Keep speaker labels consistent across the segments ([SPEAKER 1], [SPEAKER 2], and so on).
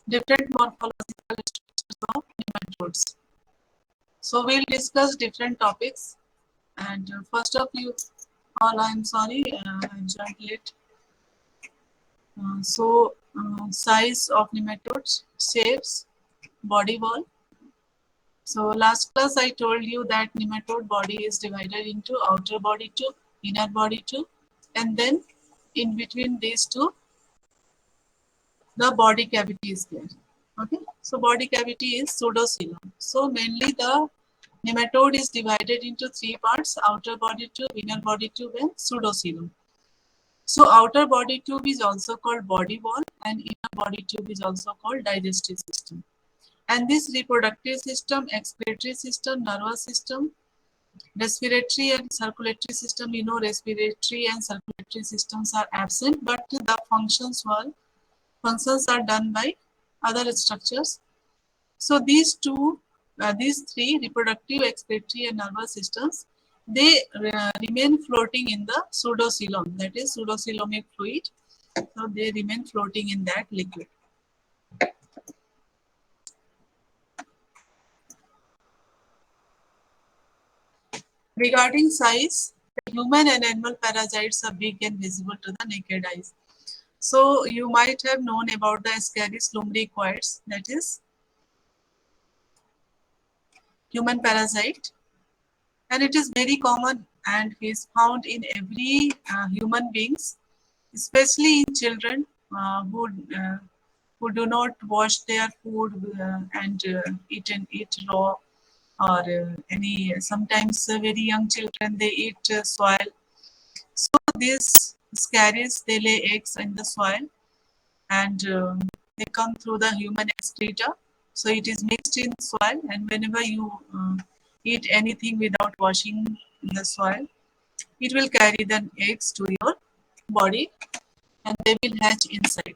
[SPEAKER 1] different morphological structures of nematodes. So we'll discuss different topics. And first of you all, I'm sorry, I joined late. Size of nematodes, shapes, body wall. So last class I told you that nematode body is divided into outer body tube, inner body tube, and then in between these two, the body cavity is there. Okay, so body cavity is pseudocoelom. So mainly the nematode is divided into three parts: outer body tube, inner body tube, and pseudocoelom. So outer body tube is also called body wall, and inner body tube is also called digestive system. And this reproductive system, excretory system, nervous system, respiratory and circulatory system, you know, respiratory and circulatory systems are absent, but the functions are done by other structures. So these three reproductive, excretory, and nervous systems, they remain floating in the pseudocoelom, that is pseudocoelomic fluid. So they remain floating in that liquid. Regarding size, human and animal parasites are big and visible to the naked eyes. So you might have known about the Ascaris lumbricoides, that is human parasite, and it is very common and is found in every human beings, especially in children who do not wash their food and eat raw, or any sometimes very young children they eat soil. So these scaries, they lay eggs in the soil, and they come through the human excreta. So it is mixed in soil, and whenever you eat anything without washing the soil, it will carry the eggs to your body and they will hatch inside.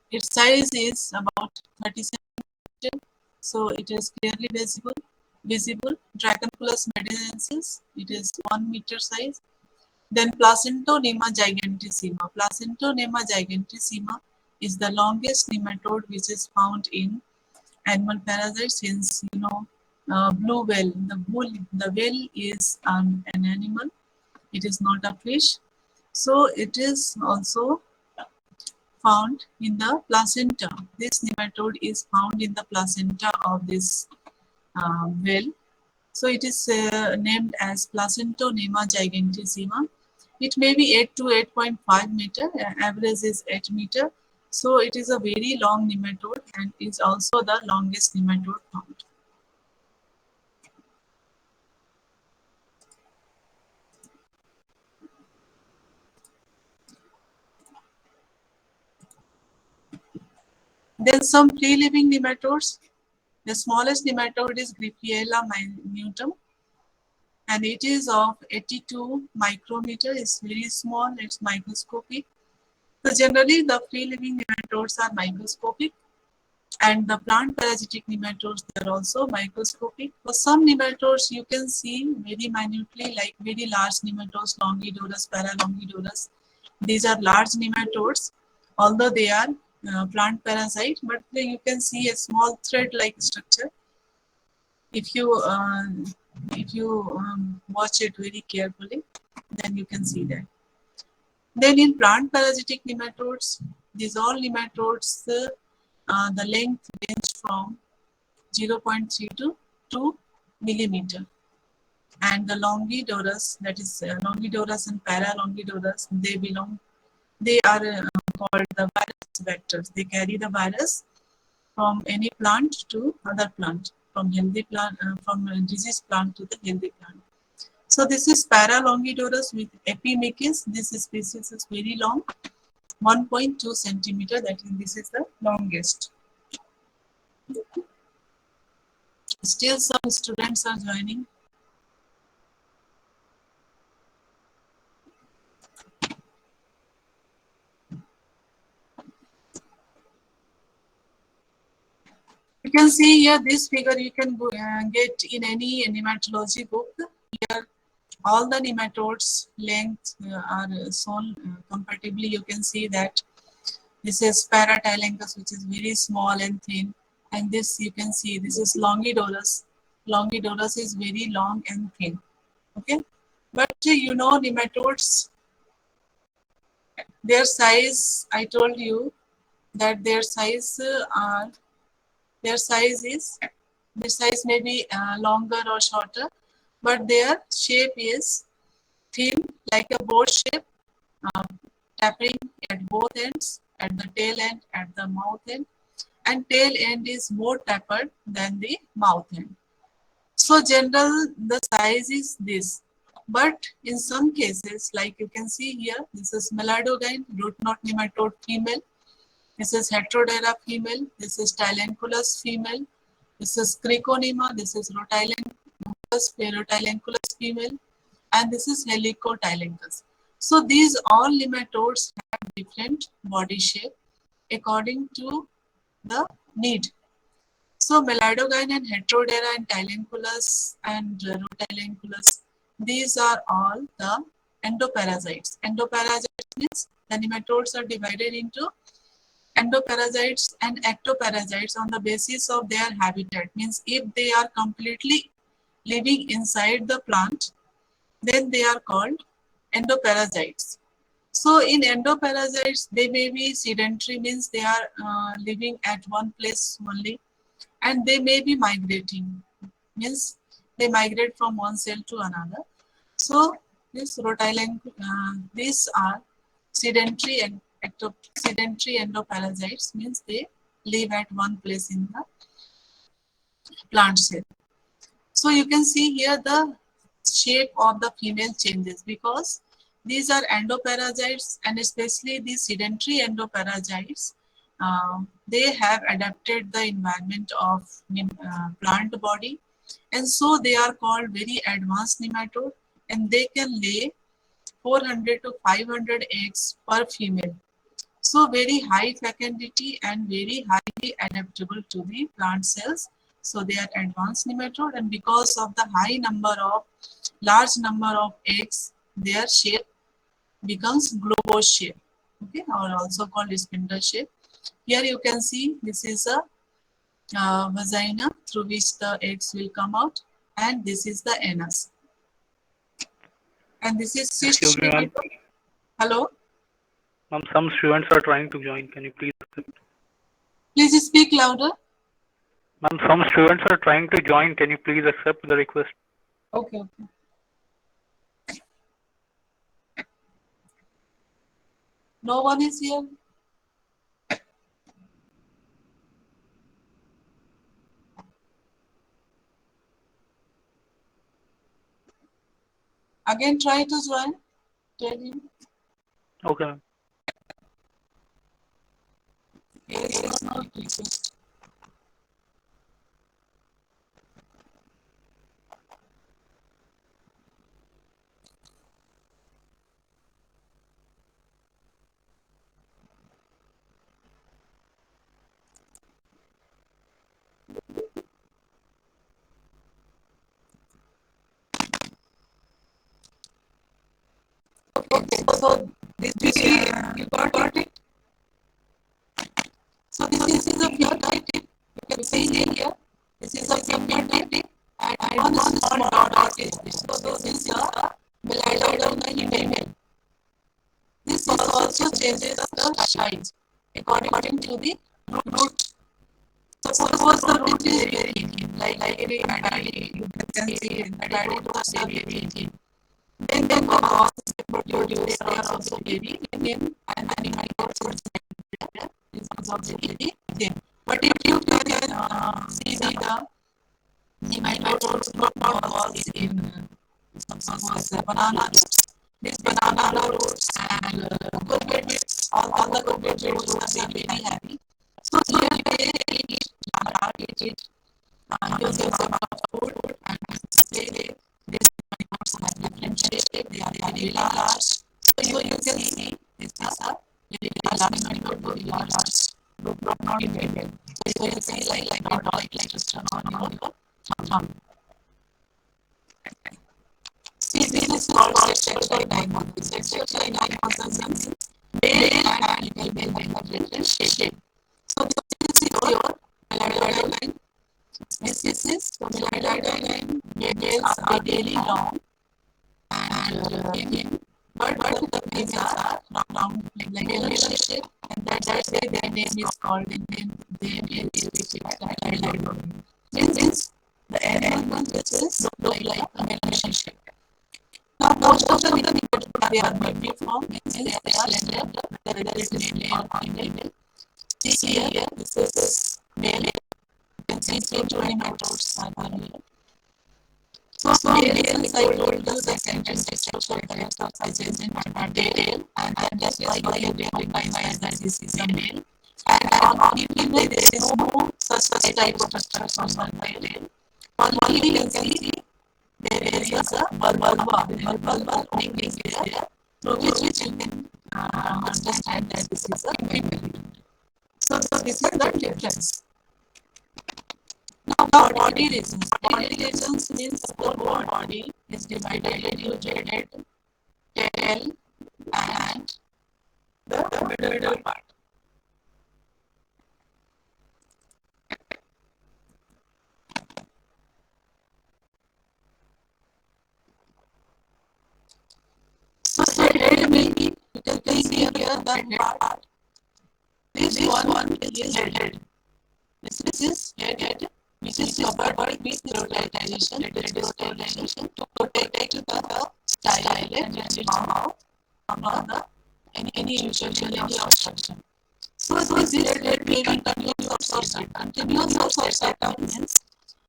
[SPEAKER 1] Its size is about 30 centimeters, so it is clearly visible. Dracunculus medinensis, it is 1 meter size. Then Placentognemma gigantissima. Placentognemma gigantissima is the longest nematode which is found in animal parasites. Since you know, blue whale, the whale is an animal. It is not a fish. So it is also found in the placenta. This nematode is found in the placenta of this whale. So it is named as Placentognemma gigantissima. It may be 8 to 8.5 meter, average is 8 meter. So it is a very long nematode and is also the longest nematode found. Then some free-living nematodes. The smallest nematode is Grippiella minutum, and it is of 82 micrometer. It's very small, it's microscopic. So generally the free-living nematodes are microscopic, and the plant parasitic nematodes, they are also microscopic. For some nematodes you can see very minutely, like very large nematodes, Longidorus, Paralongidorus. These are large nematodes, although they are plant parasite, but you can see a small thread-like structure. If you watch it very carefully, then you can see that. Then in plant parasitic nematodes, these all nematodes, the length range from 0.3 to 2 millimeter. And the Longidorus, that is Longidorus and Paralongidorus, they are called the virus vectors. They carry the virus from any plant to other plant, from healthy plant, from disease plant to the healthy plant. So this is Paralongidorus with epimyces. This species is very long, 1.2 centimeter. That is, this is the longest. Still some students are joining. You can see here this figure you can get in any nematology book. Here all the nematodes length are shown comparatively. You can see that This is Paratylenchus, which is very small and thin. And this you can see, this is Longidolus. Longidolus is very long and thin. Okay. But you know, nematodes, their size, I told you that their size their size may be longer or shorter, but their shape is thin, like a boat shape, uh, tapping at both ends, at the tail end, at the mouth end, and tail end is more tapered than the mouth end. So general, the size is this. But in some cases, like you can see here, this is Meladogyne, root knot nematode female. This is Heterodera female. This is Tylenculus female. This is Criconema. This is Rotylenculus, Perotylenculus female. And this is Helicotylenchus. So these all nematodes have different body shape according to the need. So Meladogyne and Heterodera and Tylenculus and Rotylenculus, these are all the endoparasites. Endoparasites means the nematodes are divided into endoparasites and ectoparasites on the basis of their habitat. Means if they are completely living inside the plant, then they are called endoparasites. So in endoparasites, they may be sedentary, means they are living at one place only, and they may be migrating, means they migrate from one cell to another. So these are sedentary and sedentary endoparasites, means they live at one place in the plant cell. So you can see here the shape of the female changes because these are endoparasites, and especially the sedentary endoparasites, they have adapted the environment of plant body, and so they are called very advanced nematode, and they can lay 400 to 500 eggs per female. So very high fecundity and very highly adaptable to the plant cells. So they are advanced nematode, and because of the large number of eggs, their shape becomes globose shape, okay, or also called spindle shape. Here you can see this is a vagina through which the eggs will come out, and this is the anus. And this is cyst.
[SPEAKER 2] Excuse me, ma'am.
[SPEAKER 1] Hello?
[SPEAKER 2] Ma'am, some students are trying to join. Can you please accept?
[SPEAKER 1] Please speak louder.
[SPEAKER 2] Ma'am, some students are trying to join. Can you please accept the request?
[SPEAKER 1] Okay, okay. No one is here. Again, try to join. Tell him.
[SPEAKER 2] Okay, ma'am.
[SPEAKER 1] Yes, yes, no request. Okay, so this you got it. So this is a pure tip. You can see here. This is a pure tip, and one small dot is this. So this is a melatonin female. This also changes the size according to the root. Suppose the root is very thin, like very fatty, you can see fatty roots are very thin. Then the cause produce are also very thin, and nematodes is also very thin. But if you can see the nematodes not cause in suppose banana roots. These banana roots and coconut roots, all the coconut roots are very happy. So here they eat using some food, and they these nematodes have different shape. They are very large. So you can see this is a very large nematode, very large group, not in female. So you can see like not like just on your thumb. See, this is called sexual dimorphism. Sexual dimorphism means male and female may have different shape. So this is your melanoid line species. So melanoid line males are really long and female, but the females are round like melanoid shape, and that's why their name is called their name is melanoid. Means the ANM1 which is look like a melanoid shape. Now, most of the nematodes they are multiform, means they are slender, whether it is male or female. See here, this is male. You can see two nematodes are here. So, male, since I told you the sentence structure characterizes in tail, and that's why you recognize that this is a male. And on female, there is no such type of structure on tail. Only you can see there is a vulva opening is there, through which you can understand that this is a female. So this is the difference. Now body regions. Body regions means the whole body is divided into head, tail, and the middle part. So head maybe you can see here that part. This one is head. This is head, which is covered with rotalization, to protect the style and mouth from the any usually obstruction. So this head may be continuous or side. Continuous or side means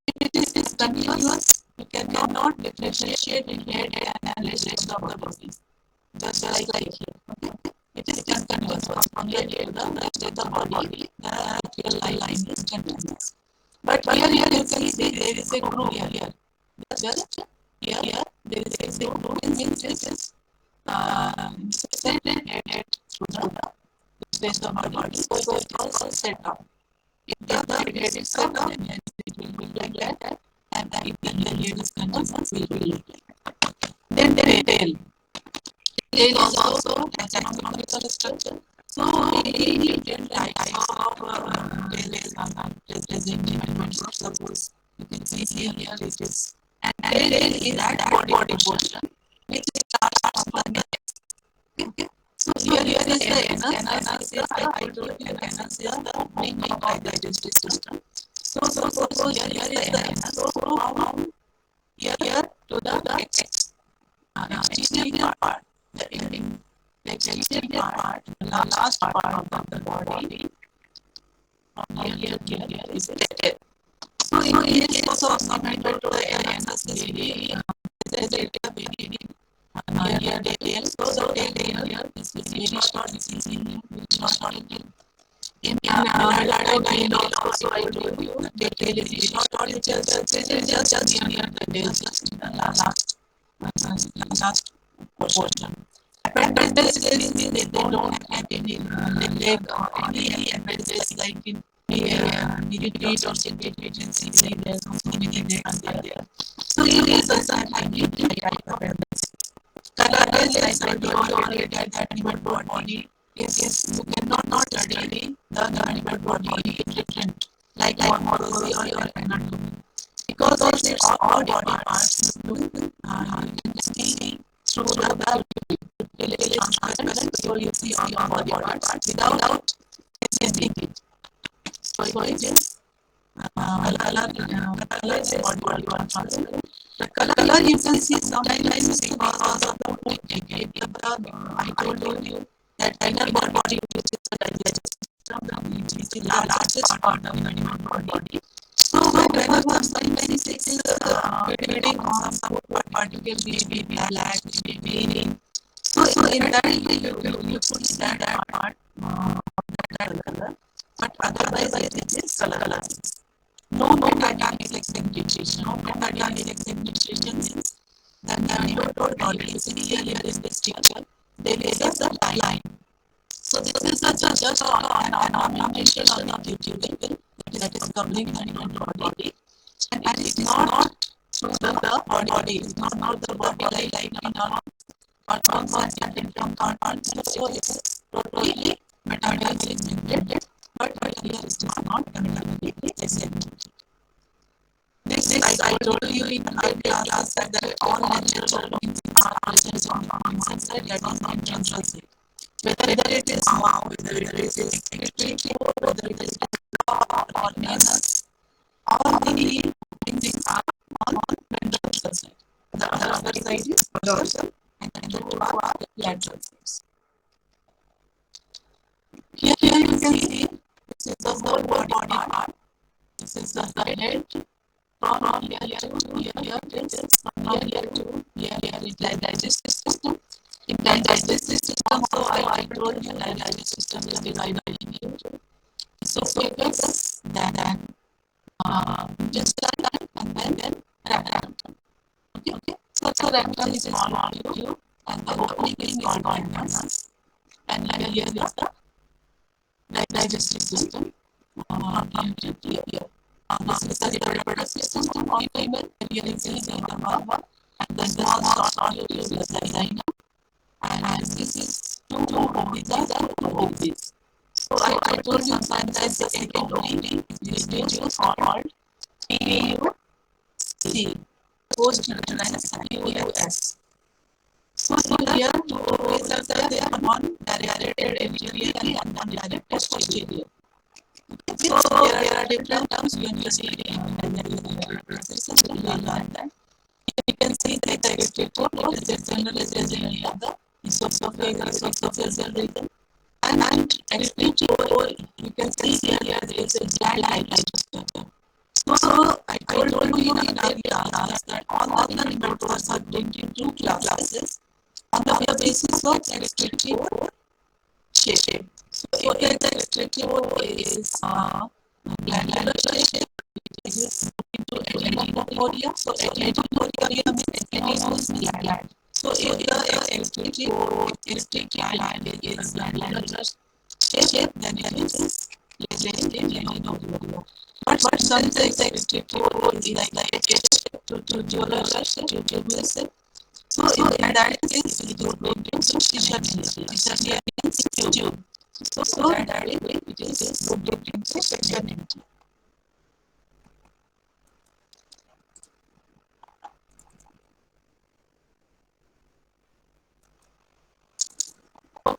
[SPEAKER 1] if it is continuous, you cannot differentiate in head and legs of the body. Just like here. Okay? It is continuous from here to the rest of the body. The real line is continuous. But here you can see there is a groove here. Just here there is a groove. Means this is separated through the rest of the body. So it is called set down. If the head is set down, then it will be like that. And then if the head is continuous, it will be like that. Then the tail. Tail is also an anatomical structure. So we different types of tail is represented. Suppose you can see here it is. And tail is that body portion which starts from the neck. So here is the anus is the anus is the opening of the digestive system. So here is the anus. So from here to the exterior part, the exterior part, the last part of the body, from here is the tail. So in case also submitted to the anus is very near the tail. So the tail here is very short. This is very short. In Ladder also I told you the tail is very short. It is just near the tail, just in the last portion. Appendages means they don't have any leg or any appendages like in millipede or centipede. You can see there's so many legs are there. So it is a hybrid type of appendage. Colorless, as I told you already, that animal body is you cannot study the animal body in different like morphology or anatomy because of its all body parts. You can see through the really transparent, so you see all body parts without seeing it. So it is color is body transparent. The color you can see sometimes because of the food intake. I told you that inner body which is the digestive system, which is the largest part of the animal body. So whenever somebody is feeding on some food particle, maybe black, maybe green. So in that you put that part that color, but otherwise it is colorless. No dynamic segmentation. No dynamic segmentation means that the animal body is here is this picture. There is a line. So this is just an ornamentation of the pupil that is covering the animal body, and it is not through the body. It is not the body like in our or concentrated from content. So it is totally metabolically segmented, but here it is not metabolically segmented. This I told you in earlier class that all natural organs are present on the inside, that is on ventral side. Whether it is mouth, whether it is excretory tube, whether it is jaw or anus, all the things are on ventral side. The other side is dorsal, and the two are lateral sides. Here you can see this is the whole body part. This is the head. From here to here, from here to here, it like digestive system. In digestive system, so I told you that digestive system is divided into esophagus, then intestine, and then rectum. Okay. So rectum is small molecule, and the opening is called anus, and here is the digestive system. From here to here. This is the reproductive system of female. Here is the number, and then the small molecule is the vagina, and this is two ovaries and two ovaries. So I told you that the second ovary is called PUC, post-uterine PUS. So here two ovaries are there, one directed anteriorly and one directed posteriorly. So there are different terms when you see it in the system, you will learn that. You can see that the excretory tube is generally present in the esophagus region, and excretory you can see here there is a gland-like structure. So I told you in our class that all the nematodes are divided into two classes on the basis of excretory shape. So if the excretory is glandular shape, it is into adenophoria. So adenophoria means gland. So if the excretory gland is glandular shape, then it is adenophoria. But sometimes the excretory is like a tubular shape. So in that case, it will go into Keshari means tube. So that way it is grouped into Keshari.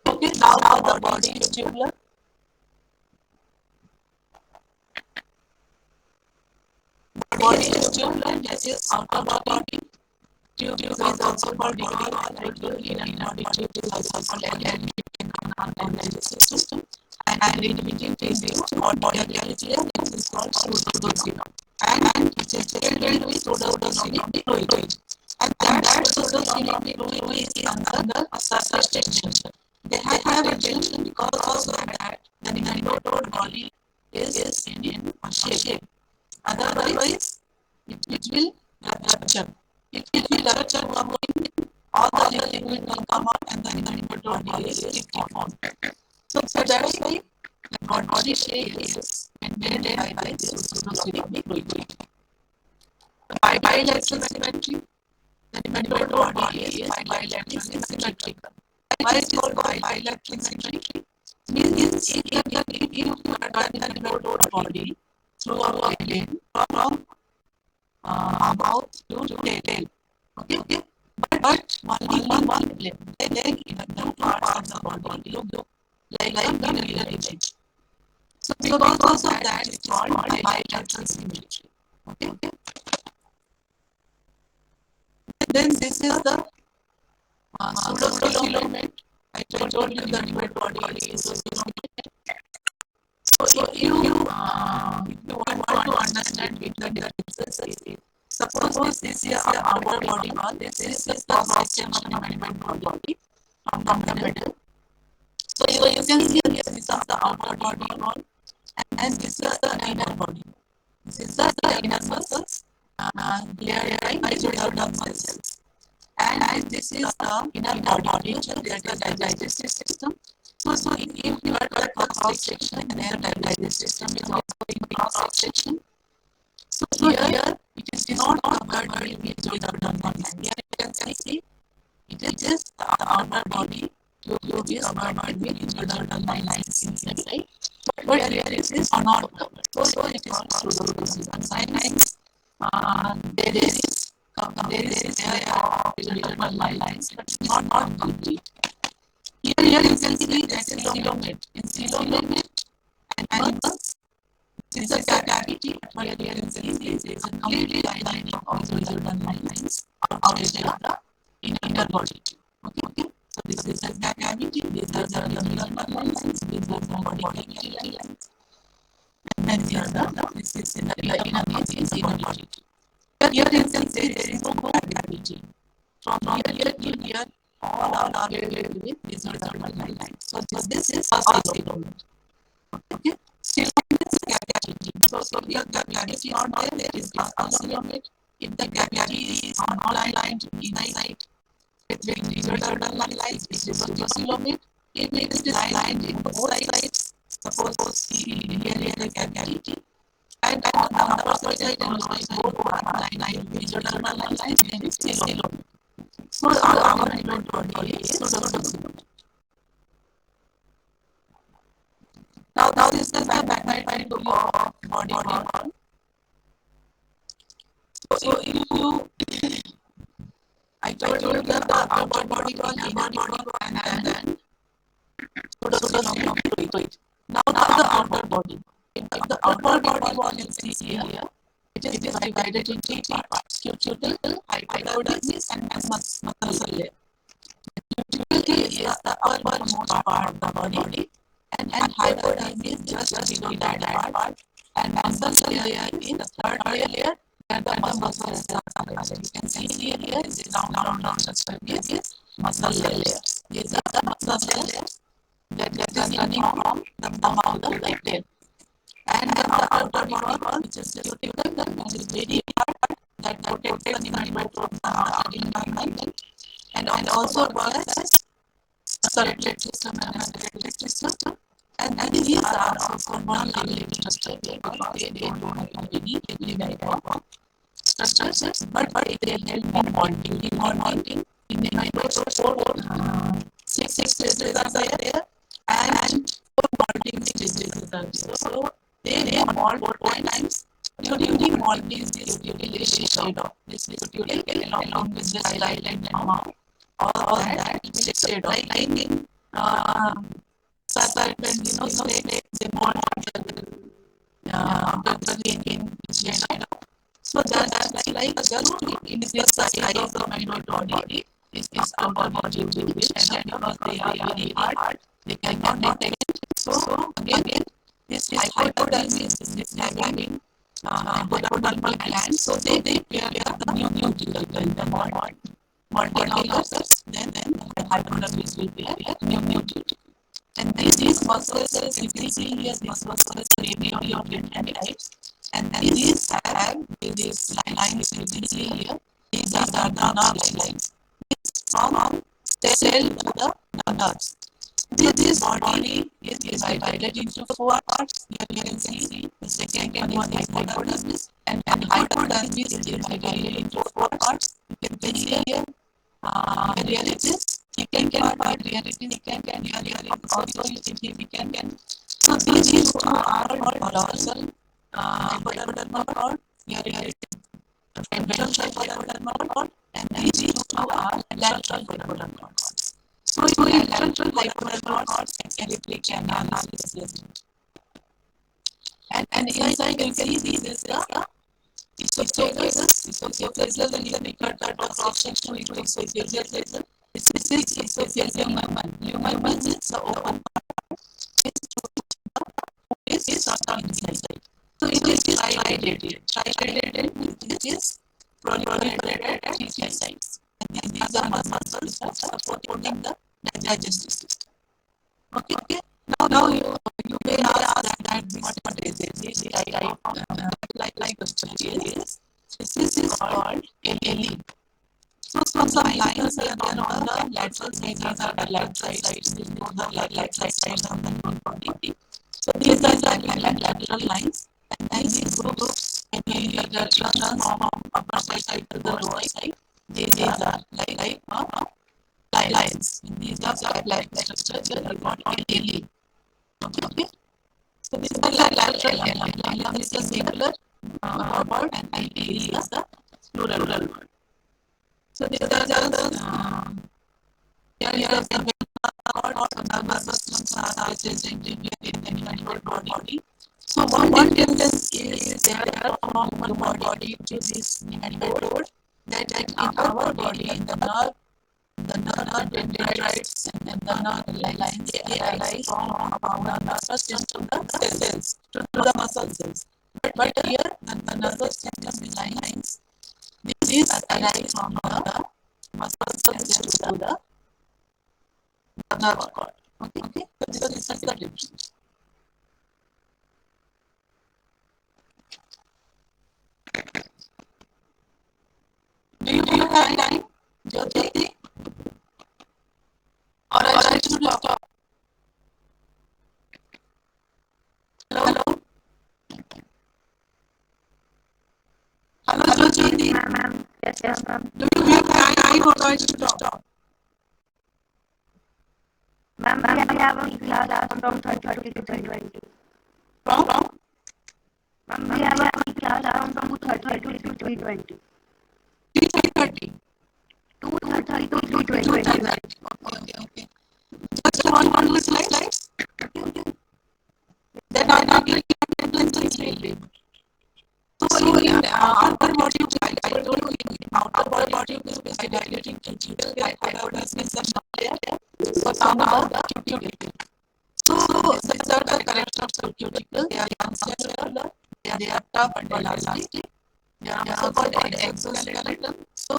[SPEAKER 1] Okay, now the body is tubular. Body is tubular. This is outer body. Tube is also called body, inner body tube is also called digestive system, and in between is called body cavity, this is called pseudoxylon, and it is filled with pseudoxylon fluid, and that pseudoxylon fluid is under a surface tension. They have a tension because of that the nematode body is in a shape. Otherwise, it will rupture. If you rupture one wing, all the liquid will come out and then the nematode body is formed. So that's why the body shape is maintained by this pseudoxylon fluid. Bilateral symmetry, the nematode body is bilaterally symmetrical. Why is it called bilateral symmetry? Means if you turn the nematode body through a vein from mouth to tail. Okay. But only one leg in the two parts of the body look like a mirror image. So because of that, it's called bilateral symmetry. Okay. Then this is the pseudoxylon. I told you that my body is pseudoxylon. So if you want to understand which the differences is, suppose this is our body wall, this is the cross section of my body from the middle. So you can see this is the outer body wall, and this is the inner body. This is the inner muscles, layered by pseudodermal cells. And this is the inner body, that is the digestive system. So if you are the cross section, then the digestive system is also in cross section. So here it is not covered with pseudodermal cells. Here you can see it is just the outer body, tube is covered with pseudodermal lines inside, right? But here it is not covered. So it is called pseudodermal. Sometimes there is layer of pseudodermal lines, but it's not complete. Here you can see that is coelomate. In coelomate animals, this is a cavity, but here you can see this is a complete line of pseudodermal lines outside the inner body. Okay. So this is a cavity, these are the pseudodermal lines, these are the body lines, and these are this is in the inner body. Here you can see there is no cavity. From here to here, all are filled with pseudodermal lines. So this is a coelomate. Okay. Coelomate is cavity. So here the cavity not there is a coelomate. If the cavity is not aligned inside with pseudodermal lines, it is a coelomate. If it is aligned in both sides, suppose here the cavity, and on the upper side and lower side both are aligned with pseudodermal lines, then it is coelomate. So our human body is pseudodermal. Now this is the backside of body wall. So if you, I told you that the outer body wall, inner body wall, and then pseudodermal. Now the outer body. If the outer body wall is here, it is divided into three parts: cuticle, hypodermis, and muscle layer. Cuticle is the uppermost part of the body, and hypodermis is just below that part, and muscle layer is the third layer where the muscles are attached. You can see here is round structure is muscle layers. These are the muscle layers that is running from the mouth of the tail. And then the outer body wall, which is the cuticle, which is very hard, that protects the nematode from the environment, and also works as circulatory system and respiratory system. And these are also non-living structures. They don't have any living structures, but they help in bonding. In the nematode, six stages are there, and four bonding stages are there. So they bond 4 times. During bonding, this cuticle is shade off. This cuticle along with the island and mouth, all that will shade off. Like in serpent, snake, they bond after the skin is shade off. So that's like just to increase the size of the nematode is outer body division, and because they are very hard, they cannot detect it. So again, this hypodermis is having hypodermal glands, so they prepare the new cuticle, the multicolors, then the hypodermis will be a new cuticle. And these muscles, if you see here, these muscles are very of different types, and these have these lines you can see here. These are the nerve lines from cell to the nerves. This body is divided into 4 parts. Here you can see the second one is hypodermis, and hypodermis is divided into 4 parts. You can see here, here it is thickened part, here it is thickened, here it is also thickened. So these two are called dorsal hypodermal cord, here it is ventral hypodermal cord, and these two are lateral hypodermal cords. So lateral hypodermal cords can replace canal assessment. And inside you can see this is the esophagus, and then we cut that off section into esophagus. This is esophagus lumen is the open part. Is stuck inside. So it is trilated. It is proliferated at 3 sides. And these are muscles that supporting the digestive system. Okay. Now you may ask that what is it? This like structure is. This is called LE. So some lines are there on the lateral sides, these are the lateral sides, these are the lateral sides of the whole body. So these are the lateral lines, and these groups can be transformed from upper side to the lower side. These are like lines. These are like structure are not alien. Okay. So these are lateral line. Line is the singular word and alien is the plural word. So these are the here is the word or the muscles are present in the animal body. So what difference is there from one body to this animal body that in our body in the nerve dendrites and the nerve lines they arise from our nervous system to the cells to the muscle cells. But here the nervous system lines these arise from the muscle cells to the nerve cord. Okay. So this is the difference. Do you have time, Jyoti? Or I should stop? Hello? Hello, Jyoti?
[SPEAKER 3] Ma'am. Yes, ma'am.
[SPEAKER 1] Do you have time or I should stop?
[SPEAKER 3] Ma'am, we have a class from 30 to 20.
[SPEAKER 1] From?
[SPEAKER 3] Ma'am, we have a class from 2:30 to 3:20.
[SPEAKER 1] 3:30.
[SPEAKER 3] 2:30 to 3:20.
[SPEAKER 1] Okay. Just one slides. Then I will give you slowly. So in outer body, I told you in outer body is dilating cuticle. I have discussed some layer. So some are the cuticle. So these are the characters of cuticle. They are conceptual. They are tough and elastic. They are also called exoskeleton. So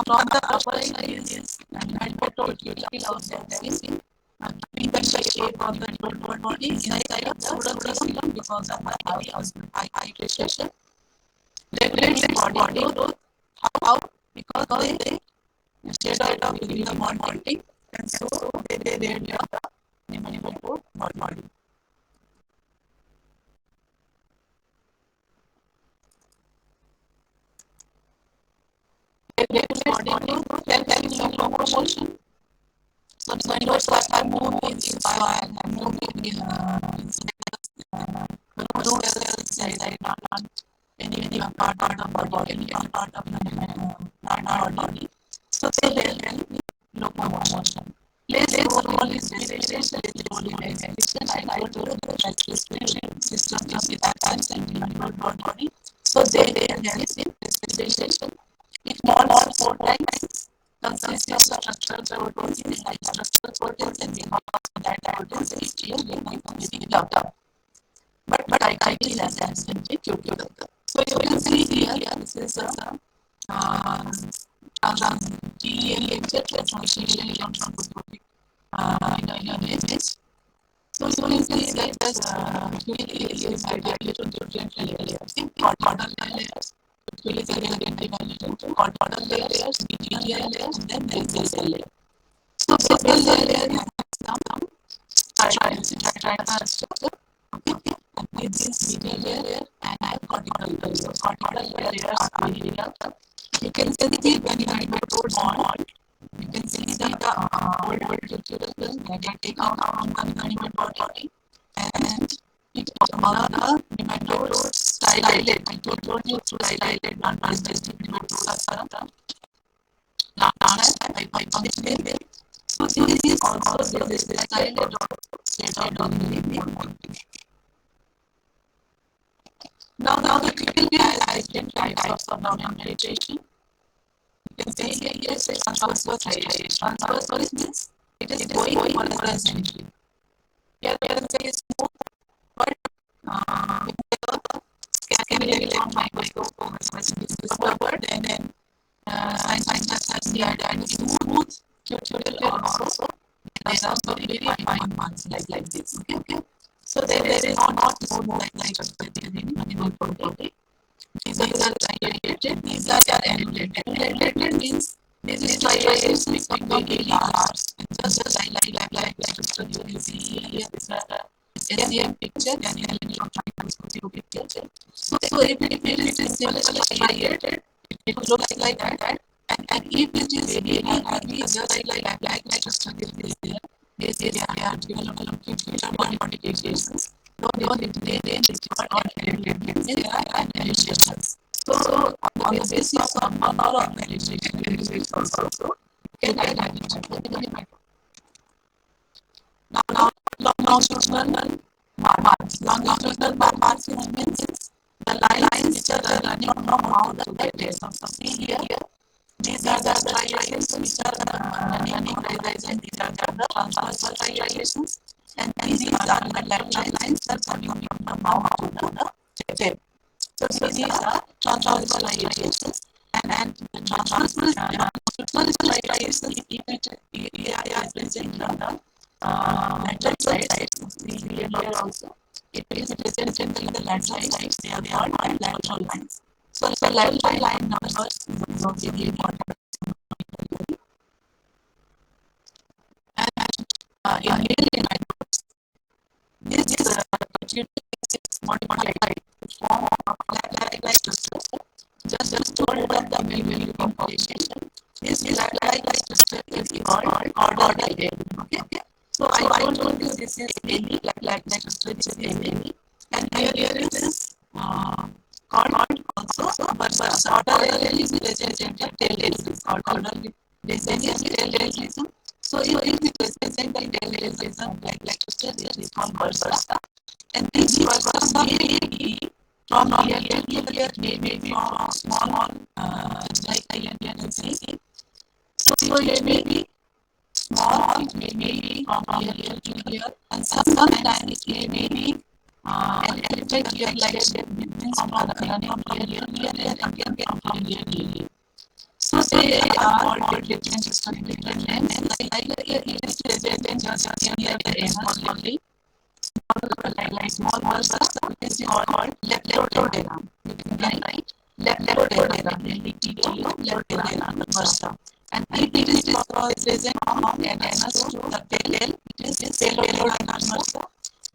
[SPEAKER 1] from the upper side is nematode cuticle of the skin. Keeping the shape of the total body inside of the pseudoskeleton because of the high pressure. Regulates body growth. How? Because they shed out of the body and so they regulate the nematode body. Regulates body growth, helps in locomotion. So when your are moving in soil and moving in root cells inside not any part of the body, any part of the body. So they help in locomotion. Plays role in respiration, plays role in exhalation. I told you that respiration system is attached in the body. So they help in respiration. It moves 4 times. Consists of structural proteins like structural proteins and that proteins each year will be developed up. But I is as simply cuticle. So you can see here this is a DNA transmission from image. So you can see that this cuticle is divided into different layers. Caudal layers. Cuticle is again divided into caudal layers, medial layers, and then basal layer. So basal layer has some structure. Okay. And this medial layer and I have caudal layer. So caudal layers are medial. You can see when you have bond, you can see the old cuticle that they take out from the animal body and it the nematodes dilate. I told you to dilate, not just nematodes are I published it. So this is also this dilate or state of the Now the cuticle has different types of ornamentation. You can say here yes, transverse striation. Transverse means it is going horizontally. Here you can say it's smooth, but scanning electron microscope is discovered and then scientists have seen that it's smooth cuticle also. There are also very fine ones like this. Okay. So there is not smooth like structure in animal protein. These are dilated, these are annulated. Annulated means these striations become very large. Just like structure you see here, this is a SEM picture and electron microscope picture. So if it is simple striated, it looks like that. And And if it is very heavy, just like structure is there, they are developing future modifications. Though they it's not means there are analyzations. So on the basis of number of analyzations also can identify. Now longitudinal marks. Longitudinal marks means the lines which are running from mouth to the tail. So see here, these are the striations which are running horizontal. These are the transversal striations, and these are the lateral lines that are coming from the mouth to the tail. So these are transversal striations, and the transversal striations, if it is present on the lateral side, see here also, it is present in the lateral side. They are called lateral lines. So lateral line numbers is also very important. And in alien microbes, this is modified to form of like structure. Just to hold up the memory composition, this like structure is called order. Okay. So I told you this is any like structure is any, and here is called also, but order is represented tail called order design tail. So if we present the tail like structure, it is called bursa, and this bursa may be from here to here, may be from small like I can say. So it may be small, it may be from here to here, and sometimes it may be an effect here like means from here to here, and again from here to here. So they are called different names. Like it is present just near the end only. Like small bursa is called leptoderam. Right? Leptoderam. Leptoderam bursa. And if it is present on an anus to the tail, it is pseudorama bursa.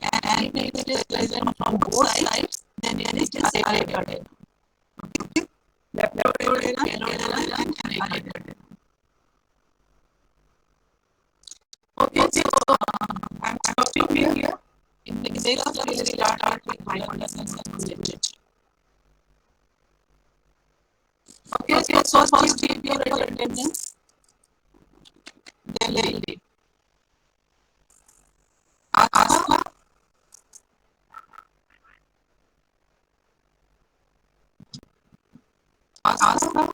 [SPEAKER 1] And if it is present from both sides, then it is arabioderam. Okay? Leptoderam, and arabioderam. Okay, so I'm stopping here. In the next class, we will start with biological concept. Okay, so first give your attendance. Then read. Ask.
[SPEAKER 2] Absent.